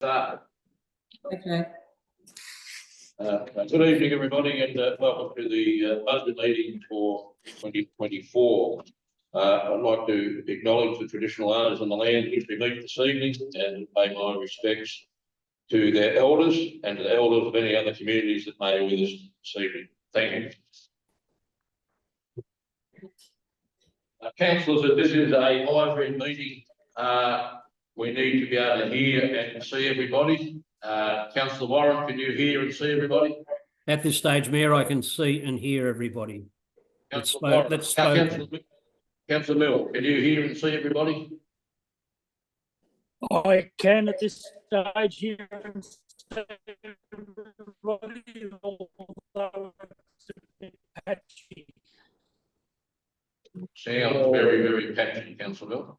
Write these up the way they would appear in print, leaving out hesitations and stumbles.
Start. Okay. Good evening, everybody, and welcome to the budget meeting for 2024. I'd like to acknowledge the traditional owners on the land in which we meet this evening and pay my respects to their elders and to the elders of any other communities that may be with us this evening. Thank you. Councillors, this is a hybrid meeting. We need to be able to hear and see everybody. Councillor Warren, can you hear and see everybody? At this stage, Mayor, I can see and hear everybody. Councillor Mill, can you hear and see everybody? I can at this stage hear and see everybody, although it's a bit patchy. Sounds very, very patchy, Councillor Mill.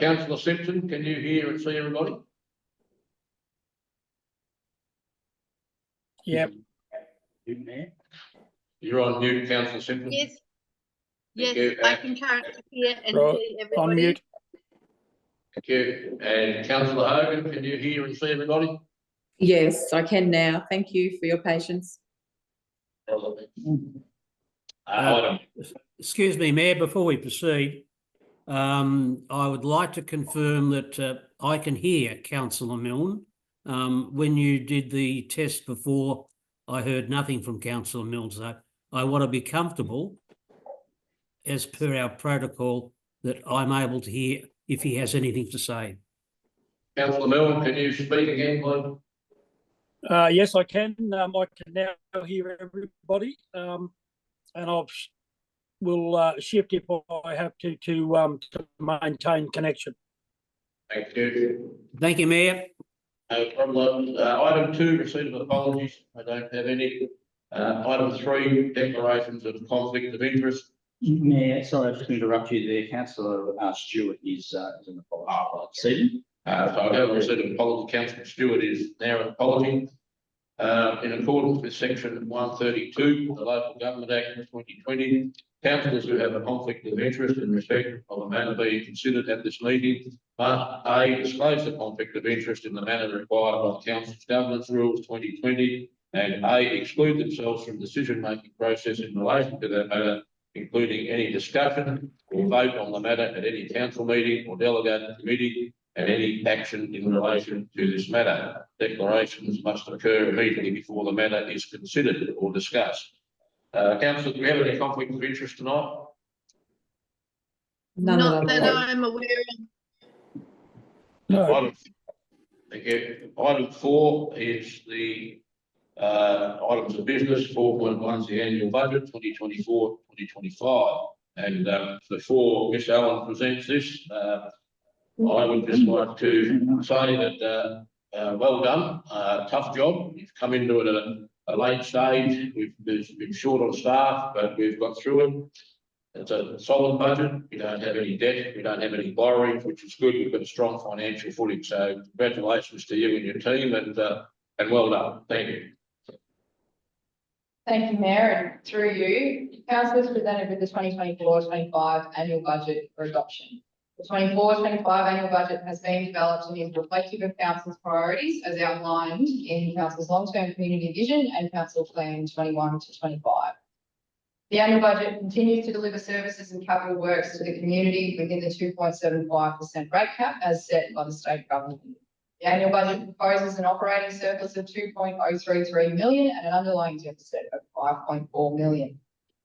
Councillor Simpson, can you hear and see everybody? Yep. You're on mute, Councillor Simpson. Yes. Thank Yes, you. I can currently hear and Right, see everybody. on mute. Thank you. And Councillor Hogan, can you hear and see everybody? Yes, I can now. Thank you for your patience. Excuse me, Mayor, before we proceed, I would like to confirm that I can hear Councillor Milne. When you did the test before, I heard nothing from Councillor Milne, so I want to be comfortable, as per our protocol, that I'm able to hear if he has anything to say. Councillor Milne, can you speak again, please? Yes, I can. I can now hear everybody, and will shift if I have to maintain connection. Thank you. Thank you, Mayor. Item 2, receipt of apologies. I don't have any. Item 3, declarations of conflict of interest. Mayor, sorry, I've just interrupted you there. Councillor Stewart is an apology seated. So I have received an apology. Councillor Stewart is now an apology. In accordance with section 132 of the Local Government Act of 2020, councillors who have a conflict of interest in respect of a matter being considered at this meeting must A, disclose the conflict of interest in the manner required by the Council's Governance Rules 2020, and A, exclude themselves from decision-making process in relation to that matter, including any discussion or vote on the matter at any council meeting or delegated committee, and any action in relation to this matter. Declarations must occur immediately before the matter is considered or discussed. Councillor, do you have any conflict of interest tonight? Not that I'm aware of. No. Thank you. Item 4 is the items of business. 4.1 is the annual budget 2024-2025, and before Ms. Allen presents this, I would just like to say that well done, tough job. You've come into it at a late stage. We've been short on staff, but we've got through it. It's a solid budget. We don't have any debt. We don't have any borrowing, which is good. We've got a strong financial footing. So congratulations to you and your team, and well done. Thank you. Thank you, Mayor, and through you, councillors presented with the 2024-25 annual budget for adoption. The 24-25 annual budget has been developed and is reflective of Council's priorities as outlined in Council's long-term community vision and Council Plan 21-25. The annual budget continues to deliver services and capital works to the community within the 2.75% rate cap as set by the state government. The annual budget proposes an operating surplus of 2.033 million and an underlying deficit of 5.4 million.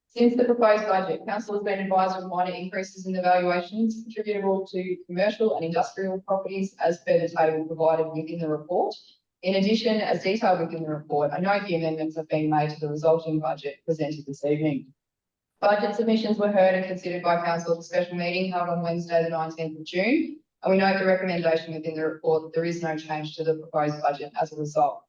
Since the proposed budget, Council has been advised of minor increases in the valuations attributable to commercial and industrial properties as per the table provided within the report. In addition, as detailed within the report, I note the amendments have been made to the resulting budget presented this evening. Budget submissions were heard and considered by Council at the special meeting held on Wednesday the 19th of June, and we note the recommendation within the report that there is no change to the proposed budget as a result.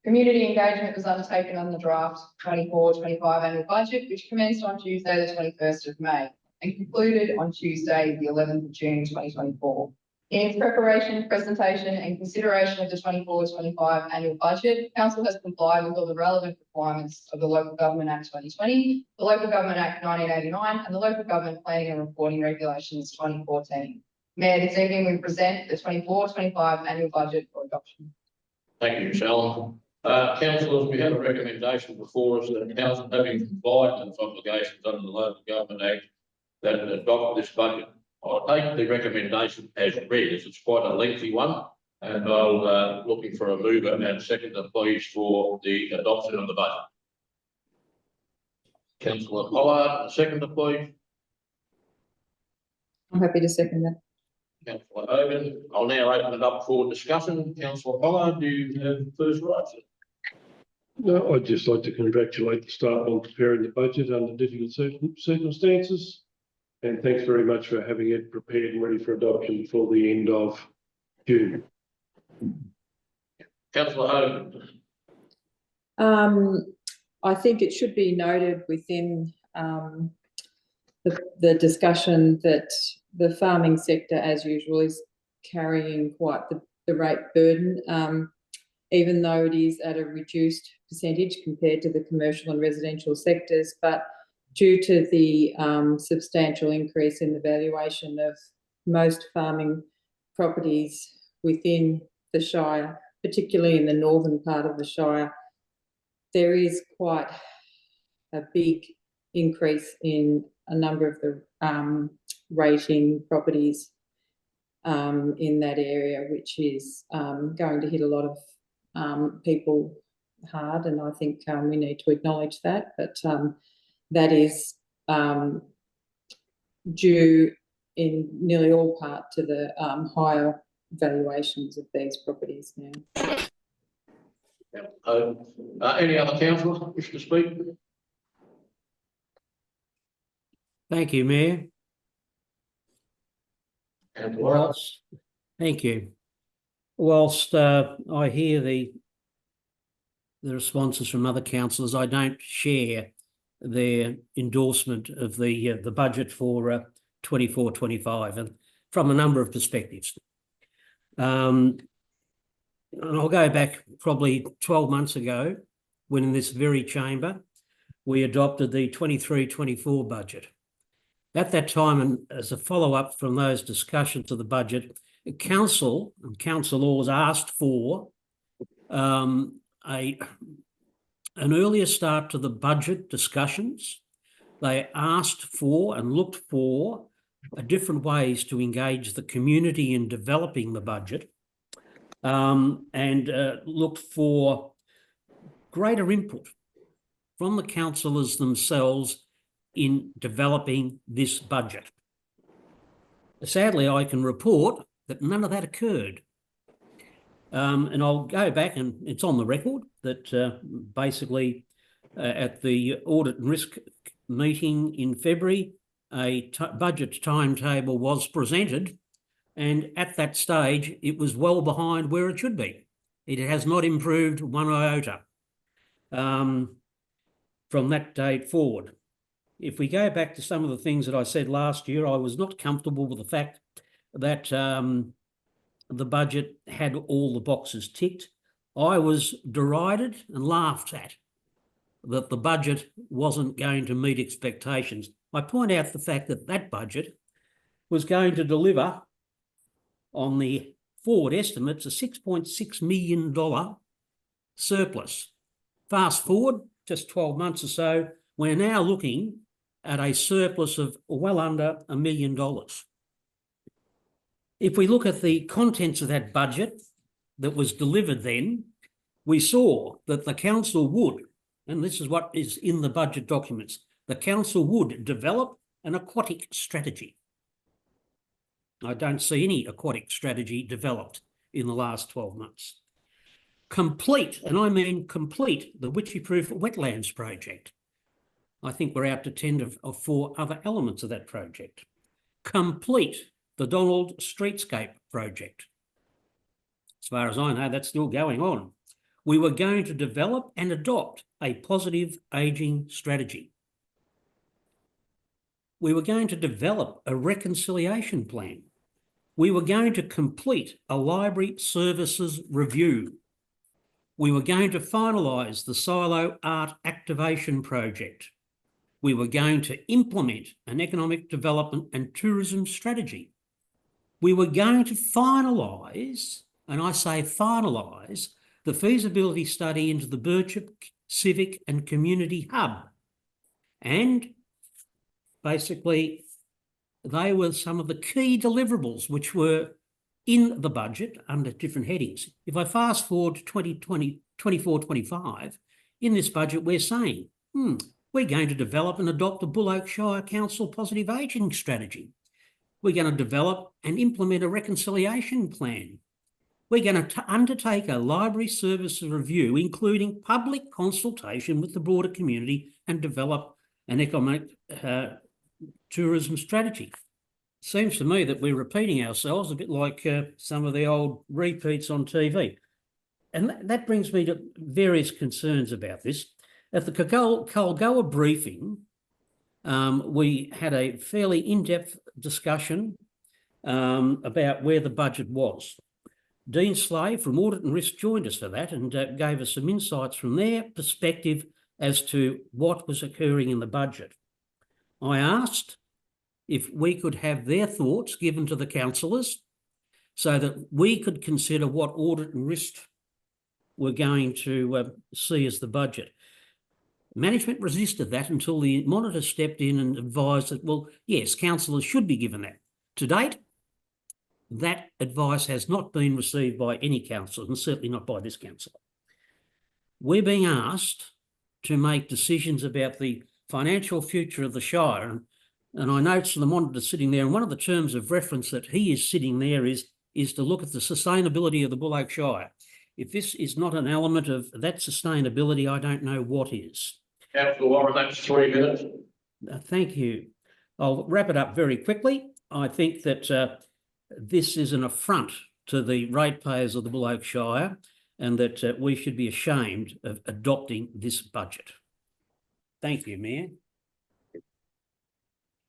Community engagement was undertaken on the draft 24-25 annual budget, which commenced on Tuesday the 21st of May and concluded on Tuesday the 11th of June 2024. In its preparation, presentation and consideration of the 24-25 annual budget, Council has complied with all the relevant requirements of the Local Government Act 2020, the Local Government Act 1989 and the Local Government Planning and Reporting Regulations 2014. Mayor, this evening we present the 24-25 annual budget for adoption. Thank you, Michelle. Councillors, we have a recommendation before us that council, having complied with its obligations under the Local Government Act, that adopt this budget. I'll take the recommendation as read, as it's quite a lengthy one, and I'll looking for a mover and seconder, please, for the adoption of the budget. Councillor Pollard, a seconder, please. I'm happy to second that. Councillor Hogan. I'll now open it up for discussion. Councillor Pollard, do you have first right? No, I'd just like to congratulate the staff on preparing the budget under difficult circumstances. And thanks very much for having it prepared and ready for adoption before the end of June. Councillor Hogan. I think it should be noted within the discussion that the farming sector, as usual, is carrying quite the rate burden, even though it is at a reduced percentage compared to the commercial and residential sectors. But due to the substantial increase in the valuation of most farming properties within the Shire, particularly in the northern part of the Shire, there is quite a big increase in a number of the rating properties in that area, which is going to hit a lot of people hard, and I think we need to acknowledge that. But that is due in nearly all part to the higher valuations of these properties now. Any other councillor wish to speak? Thank you, Mayor. And Thank you. Whilst I hear the responses from other councillors, I don't share their endorsement of the budget for 24-25, and from a number of perspectives. And I'll go back probably 12 months ago, when in this very chamber we adopted the 23-24 budget. At that time, and as a follow-up from those discussions of the budget, council and councillors asked for an earlier start to the budget discussions. They asked for and looked for different ways to engage the community in developing the budget, and looked for greater input from the councillors themselves in developing this budget. Sadly, I can report that none of that occurred. And I'll go back, and it's on the record that basically at the audit and risk meeting in February, a budget timetable was presented, and at that stage it was well behind where it should be. It has not improved one iota from that date forward. If we go back to some of the things that I said last year, I was not comfortable with the fact that the budget had all the boxes ticked. I was derided and laughed at that the budget wasn't going to meet expectations. I point out the fact that that budget was going to deliver on the forward estimates a $6.6 million surplus. Fast forward just 12 months or so, we're now looking at a surplus of well under $1 million. If we look at the contents of that budget that was delivered then, we saw that the council would, and this is what is in the budget documents, the council would develop an aquatic strategy. I don't see any aquatic strategy developed in the last 12 months. Complete, and I mean complete, the Wycheproof Wetlands project. I think we're out to 10 of 4 other elements of that project. Complete the Donald Streetscape project. As far as I know, that's still going on. We were going to develop and adopt a positive ageing strategy. We were going to develop a reconciliation plan. We were going to complete a library services review. We were going to finalise the Silo Art Activation project. We were going to implement an economic development and tourism strategy. we were going to finalise, and I say finalise, the feasibility study into the Birchip Civic and Community Hub. And basically, they were some of the key deliverables which were in the budget under different headings. If I fast forward to 2020, 24-25, in this budget, we're saying, we're going to develop and adopt the Bull Oak Shire Council positive ageing strategy. We're going to develop and implement a reconciliation plan. We're going to undertake a library services review, including public consultation with the broader community, and develop an economic tourism strategy. Seems to me that we're repeating ourselves a bit like some of the old repeats on TV. And that brings me to various concerns about this. At the Colgoa briefing, we had a fairly in-depth discussion about where the budget was. Dean Slade from Audit and Risk joined us for that and gave us some insights from their perspective as to what was occurring in the budget. I asked if we could have their thoughts given to the councillors so that we could consider what Audit and Risk were going to see as the budget. Management resisted that until the monitor stepped in and advised that, well, yes, councillors should be given that. To date, that advice has not been received by any councillor, and certainly not by this councillor. We're being asked to make decisions about the financial future of the Shire, and I noticed the monitor sitting there, and one of the terms of reference that he is sitting there is to look at the sustainability of the Bull Oak Shire. If this is not an element of that sustainability, I don't know what is. Councillor Warren, that's 3 minutes. Thank you. I'll wrap it up very quickly. I think that this is an affront to the ratepayers of the Bull Oak Shire, and that we should be ashamed of adopting this budget. Thank you, Mayor.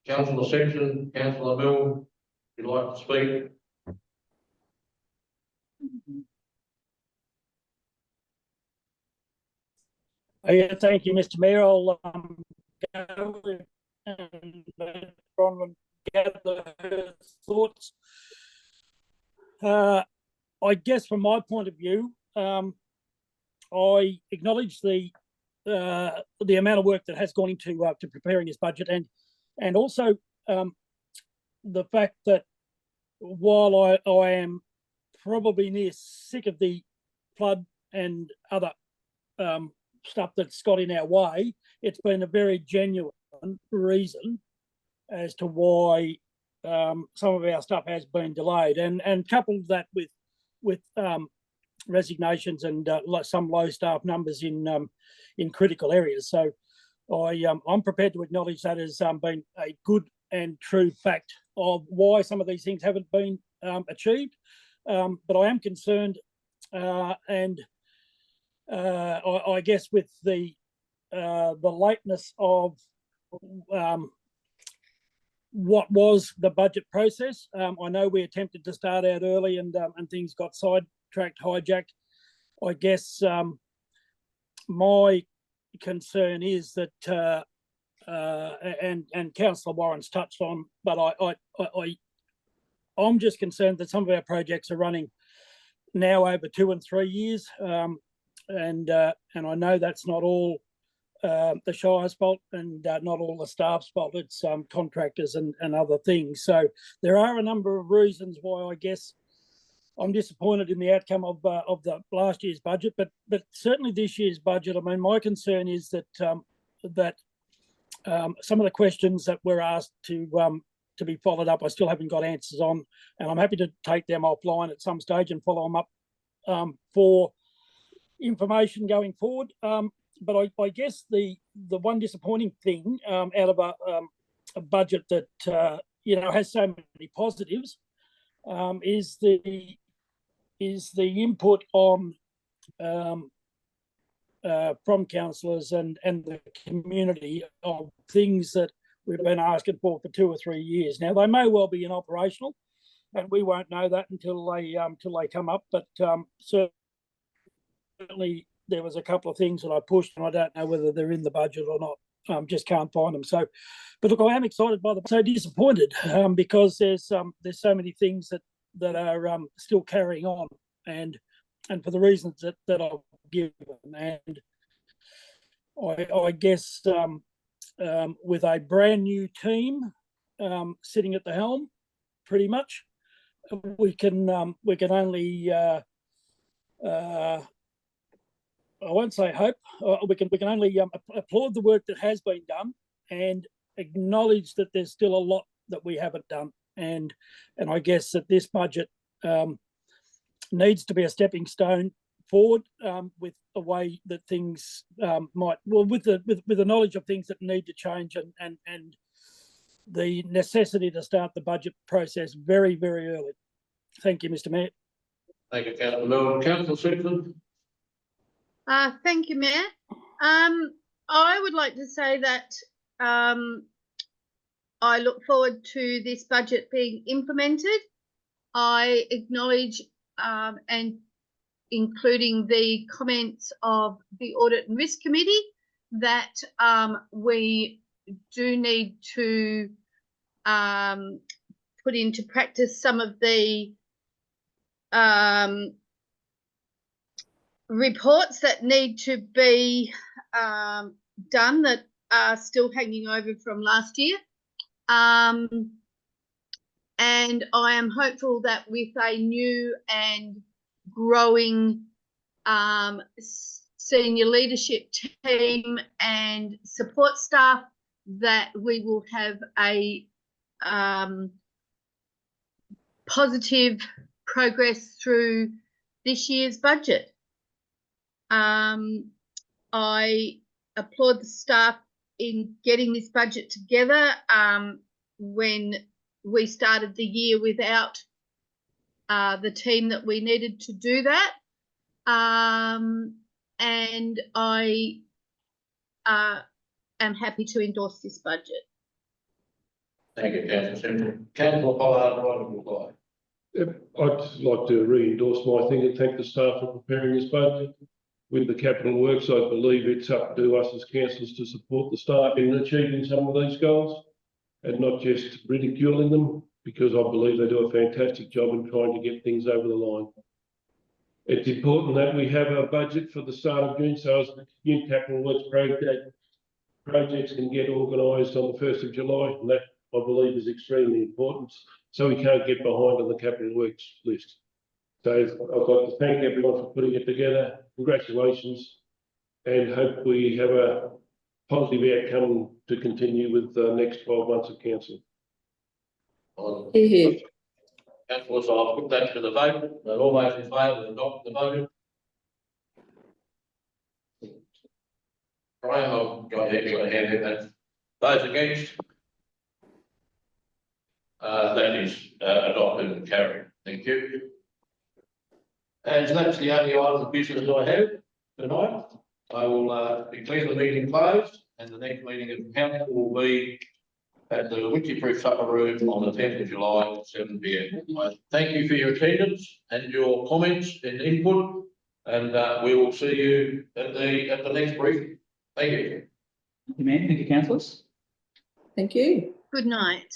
Councillor Simpson, Councillor Milne, would you like to speak? Yeah, thank you, Mr. Mayor. I'll go and let Bronwyn gather her thoughts. I guess from my point of view, I acknowledge the amount of work that has gone into to preparing this budget, and also the fact that while I am probably near sick of the flood and other stuff that's got in our way, it's been a very genuine reason as to why some of our stuff has been delayed, and coupled that with resignations and some low staff numbers in critical areas. So I'm prepared to acknowledge that as been a good and true fact of why some of these things haven't been achieved. But I am concerned, and I guess with the lateness of what was the budget process. I know we attempted to start out early and things got sidetracked, hijacked. I guess my concern is that, and Councillor Warren's touched on, but I'm just concerned that some of our projects are running now over 2 and 3 years, and I know that's not all the Shire's fault and not all the staff's fault. It's contractors and other things. So there are a number of reasons why I guess I'm disappointed in the outcome of the last year's budget, but certainly this year's budget. I mean, my concern is that some of the questions that were asked to be followed up, I still haven't got answers on, and I'm happy to take them offline at some stage and follow them up for information going forward. But I guess the one disappointing thing out of a budget that has so many positives is the input on from councillors and the community of things that we've been asking for 2 or 3 years. Now they may well be inoperational, and we won't know that until they come up. But certainly there was a couple of things that I pushed, and I don't know whether they're in the budget or not. just can't find them. So, but look, I am excited by so disappointed because there's so many things that are still carrying on, and for the reasons that I've given, and I guess with a brand new team sitting at the helm, pretty much, we can only I won't say hope. We can only applaud the work that has been done and acknowledge that there's still a lot that we haven't done. And I guess that this budget needs to be a stepping stone forward with the way that things with the knowledge of things that need to change and the necessity to start the budget process very, very early. Thank you, Mr. Mayor. Thank you, Councillor Milne. Councillor Simpson? Thank you, Mayor. I would like to say that I look forward to this budget being implemented. I acknowledge and including the comments of the Audit and Risk Committee that we do need to put into practice some of the reports that need to be done that are still hanging over from last year. And I am hopeful that with a new and growing senior leadership team and support staff that we will have a positive progress through this year's budget. I applaud the staff in getting this budget together when we started the year without the team that we needed to do that. And I am happy to endorse this budget. Thank you, Councillor Simpson. Councillor Pollard, right of reply. I'd just like to re-endorse my thing and thank the staff for preparing this budget. With the capital works, I believe it's up to us as councillors to support the staff in achieving some of these goals and not just ridiculing them, because I believe they do a fantastic job in trying to get things over the line. It's important that we have a budget for the start of June so as the new capital works projects can get organised on the 1st of July, and that I believe is extremely important, so we can't get behind on the capital works list. So I'd like to thank everyone for putting it together. Congratulations, and hope we have a positive outcome to continue with the next 12 months of council. Here. Councillors, I'll put that to the vote. That all those in favour of adopting the budget? Brian, I'll go ahead, you got a hand in that. Those against? That is adopted and carried. Thank you. And that's the only item of business I have tonight. I will declare the meeting closed, and the next meeting of the council will be at the Winchie Supper Room on the 10th of July at 7 p.m. Thank you for your attendance and your comments and input, and we will see you at the next briefing. Thank you. Thank you, Mayor. Thank you, councillors. Thank you. Good night.